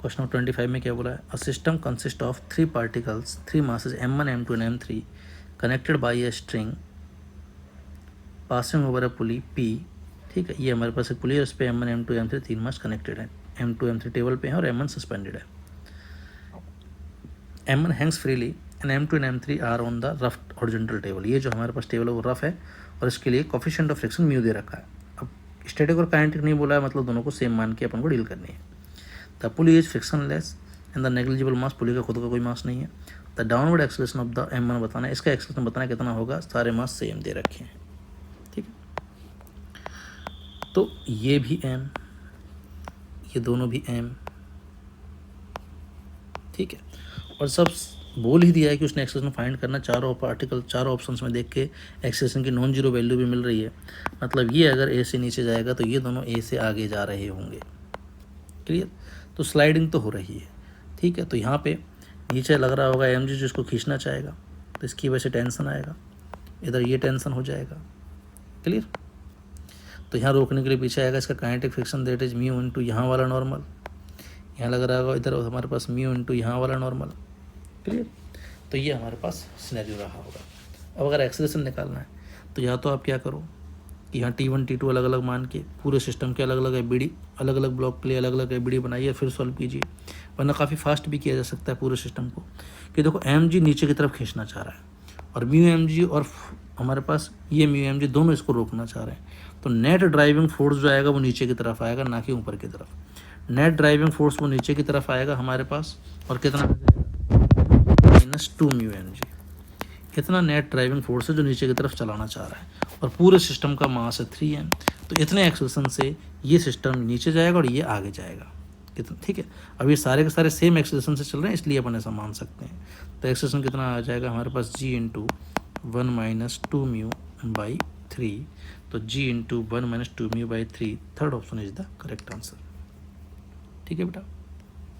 Question number 25 में क्या बोला है, a system consist of 3 particles 3 masses m1 m2 and m3 connected by a string passing over a pulley p। ठीक है, ये हमारे पास एक पुली है, उस पर m1 m2 m3 3 मास कनेक्टेड है, m2 m3 टेबल पे है और m1 सस्पेंडेड है। m1 hangs freely and m2 and m3 are on the rough horizontal table. ये जो हमारे पास टेबल है वो रफ है और इसके लिए कोफिशिएंट ऑफ फ्रिक्शन म्यू दे रखा है। अब स्टैटिक और काइनेटिक नहीं बोला है, मतलब दोनों को सेम मान के अपन को डील करनी है। The pulley is frictionless and the negligible mass, pulley का खुद का कोई मास नहीं है। The downward acceleration of the m1 बताना है, इसका एक्सेलरेशन बताना कितना होगा, सारे मास सेम दे रखे हैं। ठीक है, तो ये भी m, ये दोनों भी m। ठीक है, और सब बोल ही दिया है कि उसने एक्सेलरेशन फाइंड करना, चारों पार्टिकल चारों ऑप्शंस में देख के एक्सेलरेशन की नॉन जीरो वैल्यू भी मिल रही है। मतलब ये अगर ए से नीचे जाएगा तो ये दोनों ए से आगे जा रहे होंगे। क्लियर, तो स्लाइडिंग तो हो रही है। ठीक है, तो यहाँ पे नीचे लग रहा होगा एम जी जिसको खींचना चाहेगा, तो इसकी वजह से टेंशन आएगा, इधर ये टेंशन हो जाएगा। क्लियर, तो यहाँ रोकने के लिए पीछे आएगा इसका kinetic friction, that is mu into यहाँ वाला नॉर्मल, यहाँ लग रहा होगा इधर हमारे पास म्यू इनटू यहाँ वाला नॉर्मल। क्लियर, तो ये हमारे पास सिनेरियो रहा होगा। अब अगर एक्सेलरेशन निकालना है तो या तो आप क्या करो कि यहाँ T1 T2 अलग अलग मान के पूरे सिस्टम के अलग अलग एबीडी, अलग अलग ब्लॉक के लिए अलग अलग एबीडी बनाइए, फिर सॉल्व कीजिए। वरना काफ़ी फास्ट भी किया जा सकता है पूरे सिस्टम को, कि देखो mg नीचे की तरफ खींचना चाह रहा है और म्यू mg और हमारे पास ये म्यू mg दोनों इसको रोकना चाह रहे हैं। तो नेट ड्राइविंग फोर्स जो आएगा वो नीचे की तरफ आएगा, ना कि ऊपर की तरफ। नेट ड्राइविंग फोर्स वो नीचे की तरफ आएगा हमारे पास, और कितना आ जाएगा, -2 म्यू mg। इतना नेट ड्राइविंग फोर्स है जो नीचे की तरफ चलाना चाह रहा है, और पूरे सिस्टम का मास है 3m। तो इतने एक्सेलरेशन से ये सिस्टम नीचे जाएगा और ये आगे जाएगा। कितना, ठीक है, अब ये सारे के सारे सेम एक्सेलरेशन से चल रहे हैं, इसलिए अपन ऐसा मान सकते हैं। तो एक्सेलरेशन कितना आ जाएगा हमारे पास, g इंटू 1 - 2 म्यू बाई 3। तो g into 1 - 2 mu by 3, third option is the correct answer. ठीक है बेटा।